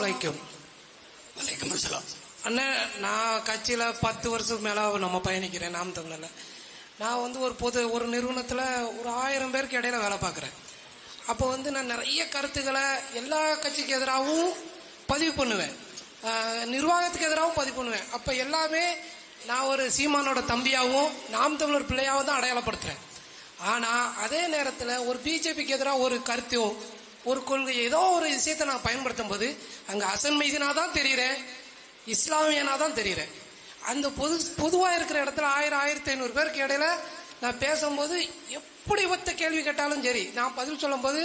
அலைக்கும். வலைக்கம் அஸ்ஸலாம். அண்ணன், நான் கட்சியில் 10 வருஷம் மேலே நம்ம பயணிக்கிறேன். நாம் தமிழில் நான் ஒரு நிறுவனத்தில் ஒரு 1000 பேருக்கு இடையில வேலை பார்க்குறேன். அப்போ நான் நிறைய கருத்துக்களை எல்லா கட்சிக்கு எதிராகவும் பதிவு பண்ணுவேன், நிர்வாகத்துக்கு எதிராகவும் பதிவு பண்ணுவேன். அப்போ எல்லாமே நான் ஒரு சீமானோட தம்பியாகவும் நாம் தமிழர் பிள்ளையாகவும் தான் அடையாளப்படுத்துகிறேன். ஆனால் அதே நேரத்தில் ஒரு பிஜேபிக்கு எதிராக ஒரு கருத்தோ ஒரு கொள்கை ஏதோ ஒரு விஷயத்தை நான் பயன்படுத்தும் போது அங்கே அசன் மைதினா தான் தெரிகிறேன், இஸ்லாமியனா தான் தெரிகிறேன். அந்த பொதுவாக இருக்கிற இடத்துல 1000-1500 பேருக்கு இடையில நான் பேசும்போது எப்படி ஒத்த கேள்வி கேட்டாலும் சரி, நான் பதில் சொல்லும் போது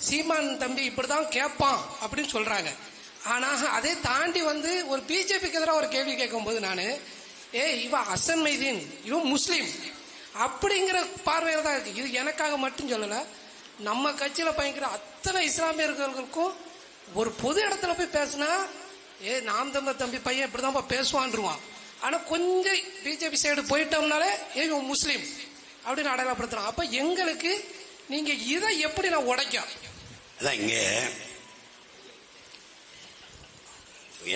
சீமான் தம்பி இப்படிதான் கேட்பான் அப்படின்னு சொல்றாங்க. ஆனால் அதை தாண்டி ஒரு பிஜேபிக்கு எதிராக ஒரு கேள்வி கேட்கும் போது நான் இவன் அசன் மைதீன், இவன் முஸ்லீம் அப்படிங்கிற பார்வையில் தான் இருக்கு. இது எனக்காக மட்டும் சொல்லலை, நம்ம கட்சியில் பயணிக்கிற அத்தனை இஸ்லாமியர்களுக்கும் ஒரு பொது இடத்துல போய் பேசினா நாம் தம்பி பையன் இப்படிதான் பேசுவான்ருவான். ஆனால் கொஞ்சம் பிஜேபி சைடு போயிட்டோம்னாலே இவன் முஸ்லீம் அப்படின்னு அடையாளப்படுத்துறான். அப்ப எங்களுக்கு நீங்க இதை எப்படி நான் உடைக்க? அதான் இங்க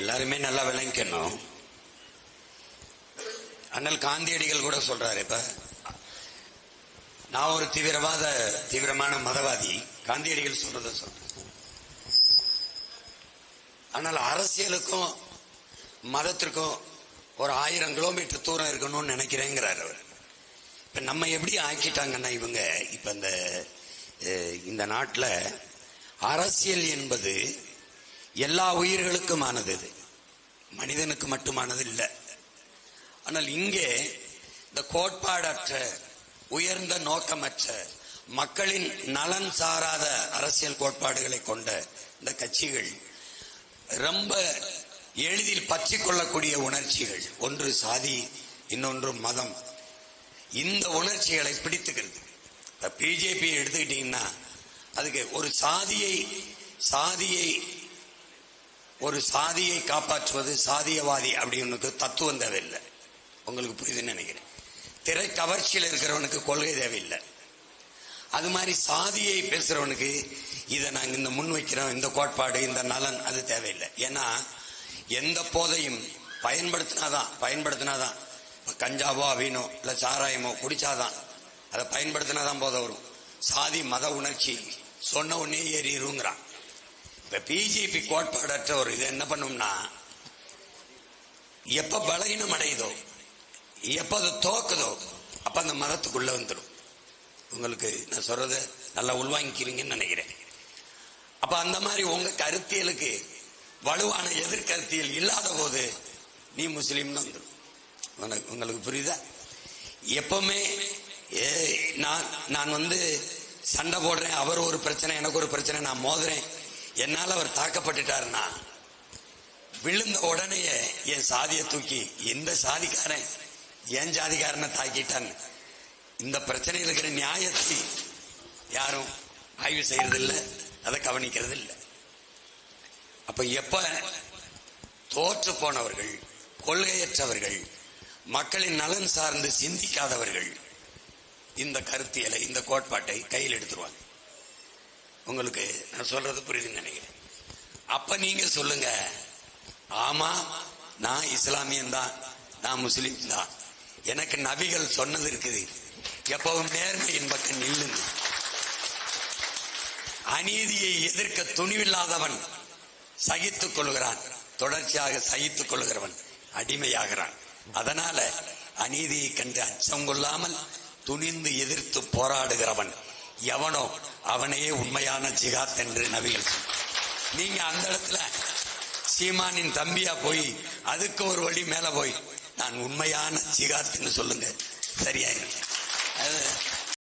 எல்லாருமே நல்லா விளங்கணும். அண்ணல் காந்தியடிகள் கூட சொல்றாரு, இப்ப நான் ஒரு தீவிரமான மதவாதி, காந்தியடிகள் சொல்றத சொல்றேன். ஆனால் அரசியலுக்கும் மதத்திற்கும் ஒரு 1000 கிலோமீட்டர் தூரம் இருக்கணும்னு நினைக்கிறேங்கிறார் அவர். இப்ப நம்ம எப்படி ஆக்கிட்டாங்கன்னா இவங்க இப்ப இந்த நாட்டில் அரசியல் என்பது எல்லா உயிர்களுக்குமானது, இது மனிதனுக்கு மட்டுமானது இல்லை. ஆனால் இங்கே இந்த கோட்பாடற்ற உயர்ந்த நோக்கமற்ற மக்களின் நலன் சாராத அரசியல் கோட்பாடுகளை கொண்ட இந்த கட்சிகள் ரொம்ப எளிதில் பற்றி கொள்ளக்கூடிய உணர்ச்சிகள், ஒன்று சாதி, இன்னொன்று மதம், இந்த உணர்ச்சிகளை பிடித்துக்கிறது. பிஜேபி எடுத்துக்கிட்டீங்கன்னா அதுக்கு ஒரு சாதியை காப்பாற்றுவது சாதியவாதி அப்படின்னு தத்துவம் தேவையில்லை. உங்களுக்கு புரியுதுன்னு நினைக்கிறேன். திரை கவர்ச்சியில் இருக்கிறவனுக்கு கொள்கை தேவையில்லை. அது மாதிரி சாதியை பேசுறவனுக்கு இதை நாங்கள் இந்த முன் வைக்கிறோம், இந்த கோட்பாடு, இந்த நலன், அது தேவையில்லை. ஏன்னா எந்த போதையும் பயன்படுத்தினாதான் கஞ்சாவோ அவினோ இல்ல சாராயமோ குடிச்சாதான், அதை பயன்படுத்தினாதான் போதை வரும். சாதி மத உணர்ச்சி சொன்ன உடனே ஏறிடுங்கிறான். இப்ப பிஜேபி கோட்பாடற்ற ஒரு இது என்ன பண்ணும்னா, எப்ப பலகீனம் அடையுதோ, எப்ப அது தோக்குதோ, அப்ப அந்த மதத்துக்குள்ள வந்துடும். உங்களுக்கு நான் சொல்றத நல்லா உள்வாங்கிக்கிறீங்கன்னு நினைக்கிறேன். அப்ப அந்த மாதிரி உங்க கருத்தியலுக்கு வலுவான எதிர்கருத்தியல் இல்லாத போது நீ முஸ்லீம்னு வந்துடும். உங்களுக்கு புரியுதா? எப்பவுமே நான் சண்டை போடுறேன், அவர் ஒரு பிரச்சனை எனக்கு ஒரு பிரச்சனை, நான் மோதுறேன், என்னால் அவர் தாக்கப்பட்டுட்டாருன்னா விழுந்த உடனே என் சாதியை தூக்கி இந்த சாதிக்காரன் என் ஜாதிக்காரனை தாக்கிட்டான், இந்த பிரச்சனையில் இருக்கிற நியாயத்தை யாரும் ஆய்வு செய்யறது இல்லை, அதை கவனிக்கிறது இல்லை. அப்ப எப்ப தோற்று போனவர்கள், கொள்கையற்றவர்கள், மக்களின் நலன் சார்ந்து சிந்திக்காதவர்கள் இந்த கருத்தியலை, இந்த கோட்பாட்டை கையில் எடுத்துருவாங்க. உங்களுக்கு நான் சொல்றது புரியுதுன்னு நினைக்கிறேன். அப்ப நீங்க சொல்லுங்க, ஆமா நான் இஸ்லாமியன் தான், நான் முஸ்லீம் தான், எனக்கு நபிகள் சொன்னது இருக்குது, எப்பவும் நேர்மையின் பக்கம் நில்லுங்க. அநீதியை எதிர்க்க துணிவில்லாதவன் சகித்துக் கொள்கிறான், தொடர்ச்சியாக சகித்துக் கொள்கிறவன் அடிமையாகிறான். அதனால அநீதியை கண்டு அச்சம் கொள்ளாமல் துணிந்து எதிர்த்து போராடுகிறவன் எவனோ அவனையே உண்மையான ஜிகாத் என்று நபிகள். நீங்க அந்த இடத்துல சீமானின் தம்பியா போய் அதுக்கு ஒரு வழி மேல போய் நான் உண்மையான ஜிகாத்ன்னு சொல்லுங்க, சரியாயிரும்.